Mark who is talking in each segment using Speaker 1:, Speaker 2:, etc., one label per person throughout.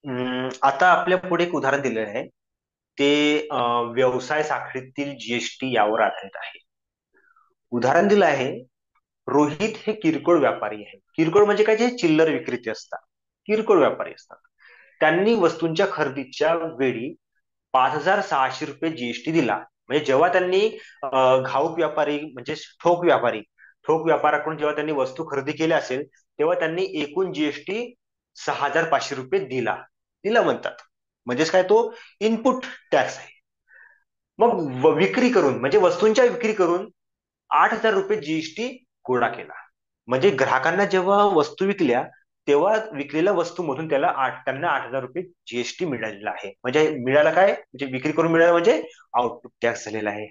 Speaker 1: आता आपल्या पुढे एक उदाहरण दिलेलं आहे. ते व्यवसाय साखळीतील जीएसटी यावर आधारित आहे. उदाहरण दिलं आहे, रोहित हे किरकोळ व्यापारी आहे. किरकोळ म्हणजे काय, जे चिल्लर विक्रेते असतात, किरकोळ व्यापारी असतात. त्यांनी वस्तूंच्या खरेदीच्या वेळी 5,600 रुपये जीएसटी दिला. म्हणजे जेव्हा त्यांनी घाऊक व्यापारी म्हणजे ठोक व्यापाराकडून जेव्हा त्यांनी वस्तू खरेदी केल्या असेल, तेव्हा त्यांनी एकूण जीएसटी 6,500 रुपये दिला. दिला म्हणतात. म्हणजेच काय, तो इनपुट टॅक्स आहे. मग विक्री करून म्हणजे वस्तूंच्या विक्री करून 8,000 रुपये जीएसटी गोळा केला. म्हणजे ग्राहकांना जेव्हा वस्तू विकल्या, तेव्हा विकलेल्या वस्तूमधून त्यांना 8,000 रुपये जीएसटी मिळालेला आहे. म्हणजे मिळाला काय, म्हणजे विक्री करून मिळाला म्हणजे आउटपुट टॅक्स झालेला आहे.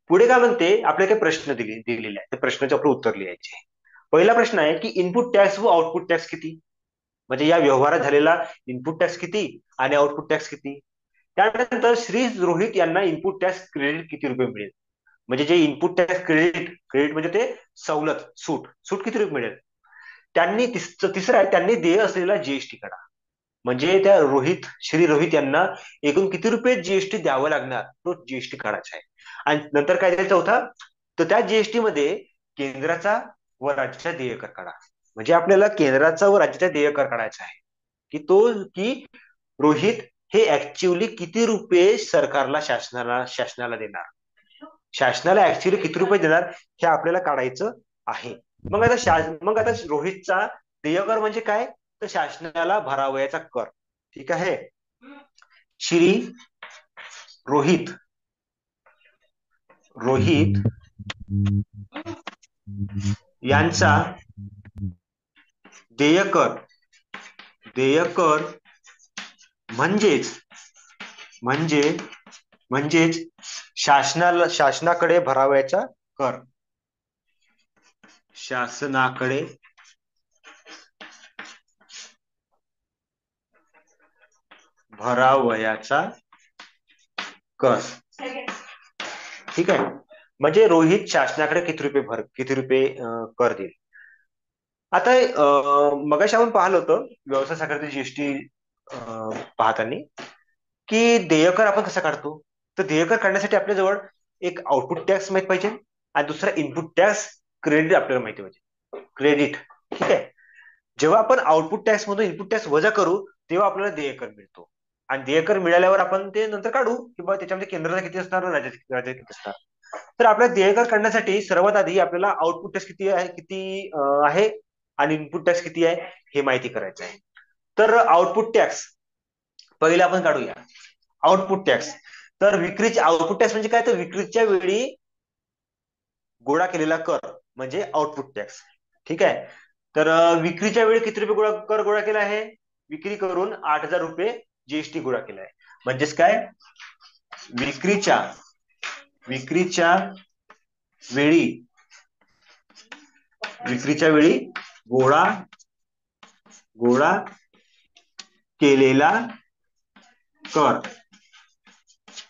Speaker 1: पुढे काय म्हणते, आपल्याला काही प्रश्न दिलेले आहे, त्या प्रश्नाचे आपलं उत्तर लिहायचे. पहिला प्रश्न आहे की इनपुट टॅक्स व आउटपुट टॅक्स किती. म्हणजे या व्यवहारात झालेला इनपुट टॅक्स किती आणि आउटपुट टॅक्स किती. त्यानंतर श्री रोहित यांना इनपुट टॅक्स क्रेडिट किती रुपये मिळेल. म्हणजे जे इनपुट टॅक्स क्रेडिट क्रेडिट म्हणजे ते सवलत, सूट सूट किती रुपये मिळेल. तिसरं आहे, त्यांनी देय असलेला जीएसटी काढा. म्हणजे त्या श्री रोहित यांना एकूण किती रुपये जीएसटी द्यावं लागणार, तो जीएसटी काढायचा आहे. आणि नंतर काय द्यायचा होता, तर त्या जीएसटी मध्ये केंद्राचा व राज्याचा देय कर काढा. म्हणजे आपल्याला केंद्राचा व राज्याचा देय कर काढायचा आहे. की रोहित हे ऍक्च्युअली किती रुपये सरकारला, शासनाला देणार. शासनाला ऍक्च्युअली किती रुपये देणार हे आपल्याला काढायचं आहे. मग आता रोहितचा देयकर म्हणजे काय, तर शासनाला भरावयाचा कर. ठीक आहे. श्री रोहित रोहित यांचा देयकर देयकर म्हणजेच म्हणजे म्हणजेच शासनाकडे भरावयाचा कर. शासनाकडे भरावयाचा कर. ठीक आहे. म्हणजे रोहित शासनाकडे किती रुपये कर देईल. आता मगाशी आपण पाहिलं होतं व्यवसाय साखळीतील जीएसटी पाहताना, की देयकर आपण कसा काढतो. तर देयकर काढण्यासाठी आपल्याजवळ एक आउटपुट टॅक्स माहित पाहिजे आणि दुसरा इनपुट टॅक्स क्रेडिट आपल्याला माहिती पाहिजे. क्रेडिट. ठीक आहे. जेव्हा आपण आउटपुट टॅक्स मधून इनपुट टॅक्स वजा करू, तेव्हा आपल्याला देयकर मिळतो. आणि देयकर मिळाल्यावर आपण ते नंतर काढू, किंवा त्याच्यामध्ये केंद्राचा किती असणार, राज्याचा किती असणार. तर आपल्या देयकर काढण्यासाठी सर्वात आधी आपल्याला आउटपुट टॅक्स किती आहे आणि इनपुट टॅक्स किती आहे हे माहिती करायचं आहे. तर आउटपुट टॅक्स पहिले आपण काढूया. Output tax. तर विक्रीचे आउटपुट टॅक्स म्हणजे काय, तर विक्रीच्या वेळी गोळा केलेला कर म्हणजे आउटपुट टॅक्स. ठीक आहे. तर विक्रीच्या वेळी किती रुपये कर गोळा केला आहे, विक्री करून 8,000 रुपये जीएसटी गोळा केला आहे. म्हणजेच काय, विक्रीच्या विक्रीच्या वेळी विक्रीच्या वेळी गोळा गोळा केलेला कर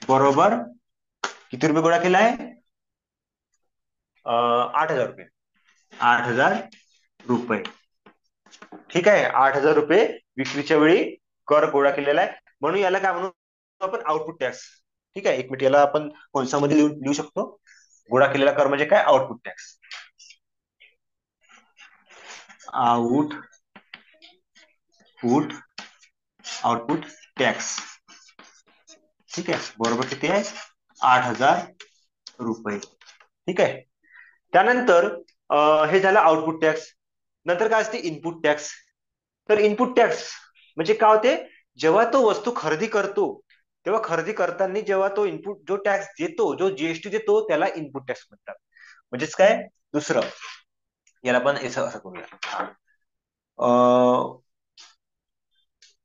Speaker 1: बरोबर किती रुपये गोळा केला आहे, 8,000 रुपये. 8,000 रुपये. ठीक आहे. 8,000 रुपये विक्रीच्या वेळी कर गोळा केलेला आहे, म्हणून याला काय म्हणू आपण, आउटपुट टॅक्स. ठीक आहे. एक मिनिट, याला आपण कंसामध्ये लिहू शकतो. गोळा केलेला कर म्हणजे काय, output tax. Output output tax. ठीक आहे. बरोबर किती आहे, 8,000 रुपये. ठीक आहे. त्यानंतर हे झालं आउटपुट टॅक्स. नंतर काय असते, इनपुट टॅक्स. तर इनपुट टॅक्स म्हणजे काय होते, जेव्हा तो वस्तू खरेदी करतो, तेव्हा खरेदी करताना जेव्हा तो इनपुट जो टॅक्स देतो, जो जीएसटी देतो, त्याला इनपुट टॅक्स म्हणतात. म्हणजेच काय, दुसरं, याला पण असं करूया.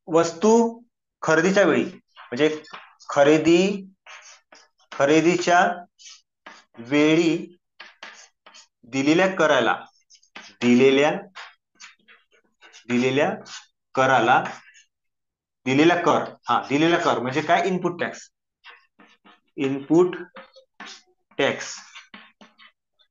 Speaker 1: वस्तू खरेदीच्या वेळी म्हणजे खरेदी खरेदीच्या वेळी दिलेल्या कराला दिलेल्या दिलेल्या कराला दिलेला कर म्हणजे काय, इनपुट टॅक्स. Input tax.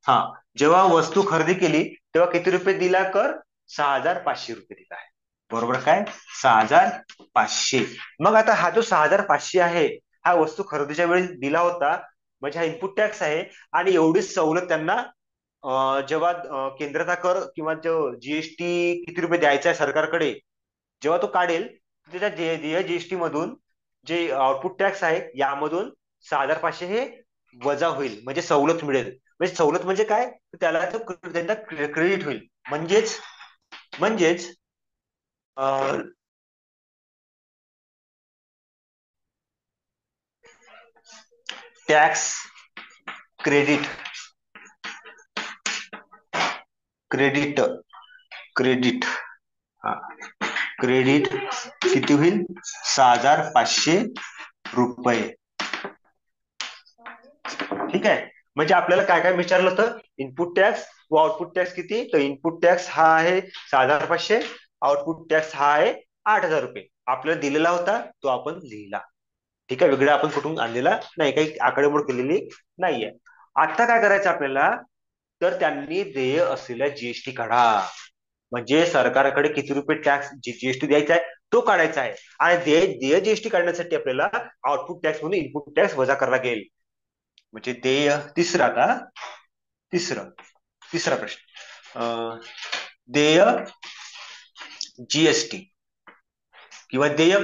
Speaker 1: हा. जेव्हा वस्तू खरेदी केली तेव्हा किती रुपये दिला कर, 6,500 रुपये दिला आहे. बरोबर काय? 6,500. मग आता हा जो 6,500 आहे, हा वस्तू खरेदीच्या वेळी दिला होता, म्हणजे हा इनपुट टॅक्स आहे. आणि एवढीच सवलत त्यांना जेव्हा केंद्राचा कर किंवा जो जीएसटी किती रुपये द्यायचा आहे सरकारकडे, जेव्हा तो काढेल, त्याच्या जीएसटी मधून जे आउटपुट टॅक्स आहे यामधून 6,500 हे वजा होईल, म्हणजे सवलत मिळेल. म्हणजे सवलत म्हणजे काय? तर त्याला तो त्यांना क्रेडिट होईल. म्हणजेच म्हणजेच टॅक्स क्रेडिट क्रेडिट क्रेडिट हा क्रेडिट किती होईल? 6,500 रुपये. ठीक आहे. म्हणजे आपल्याला काय काय विचारलं होतं? इनपुट टॅक्स व आउटपुट टॅक्स किती? तर इनपुट टॅक्स हा आहे 6,500, आउटपुट टॅक्स हा आहे 8,000 रुपये. आपल्याला दिलेला होता, तो आपण लिहिला. ठीक आहे. वेगळा आपण कुठून आणलेला नाही, काही आकडेमोड केलेली नाहीये. आता काय करायचं आपल्याला? तर त्यांनी देय असलेला जीएसटी काढा. म्हणजे सरकारकडे किती रुपये टॅक्स जीएसटी द्यायचा आहे तो काढायचा आहे. आणि देय जीएसटी काढण्यासाठी आपल्याला आउटपुट टॅक्स म्हणून इनपुट टॅक्स वजा करावा लागेल. म्हणजे देय तिसरा तिसरा प्रश्न. देय जीएसटी किंवा देय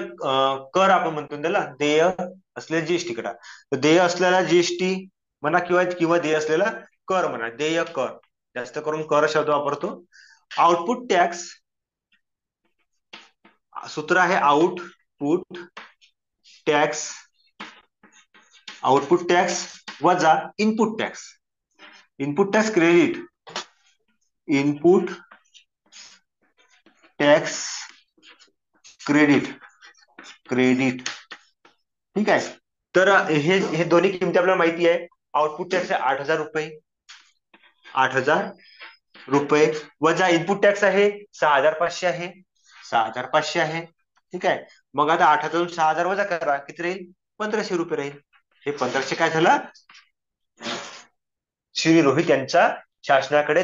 Speaker 1: कर आपण म्हणतो त्याला, देय असलेला जीएसटी करा. तर देय असलेला जीएसटी म्हणा किंवा किंवा देय असलेला कर म्हणा, देय कर. जास्त करून कर शब्द वापरतो. आउटपुट टॅक्स, सूत्र आहे आउटपुट टॅक्स, आउटपुट टॅक्स वजा input tax. Input tax credit, input tax credit credit. ठीक आहे. तर हे हे दोन्ही किमती आपल्याला माहिती आहे. आउटपुट टॅक्स आहे 8,000 रुपये, 8,000 रुपये वजा इनपुट टॅक्स आहे 6,500 आहे, 6,500 आहे. ठीक आहे. मग आता 8,000 6,000 वजा करा, किती राहील? 1,500 रुपये राहील. हे 1,500 काय झाला? श्री रोहित यांचा शासनाकडे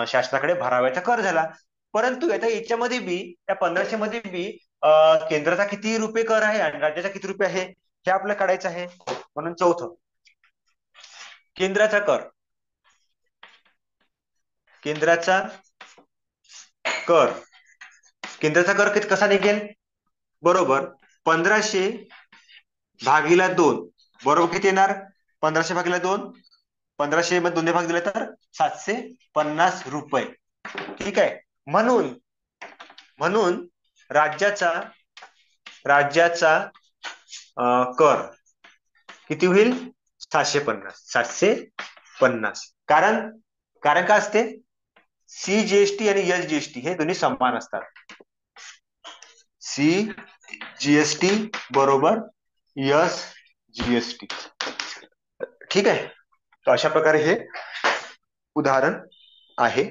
Speaker 1: शासनाकडे भरावयाचा कर झाला. परंतु आता याच्यामध्ये बी, त्या 1,500 मध्ये बी केंद्राचा किती रुपये कर आहे आणि राज्याचा किती रुपये आहे हे आपल्याला काढायचं आहे. म्हणून चौथं, केंद्राचा कर, केंद्राचा कर केंद्राचा कर किती कसा निघेल? बरोबर, 1,500 भागीला 2. बरोबर किती येणार? 1,500 भागीला 2, 1,500 मध्ये 2 भाग दिले तर 750 रुपये. ठीक आहे. म्हणून म्हणून राज्याचा राज्याचा कर किती होईल? 750, 750. कारण कारण काय असते? सीजीएसटी आणि एसजीएसटी हे दोन्ही समान असतात. सी जीएसटी बरोबर एस जीएसटी. ठीक आहे. तर अशा प्रकारे हे उदाहरण आहे.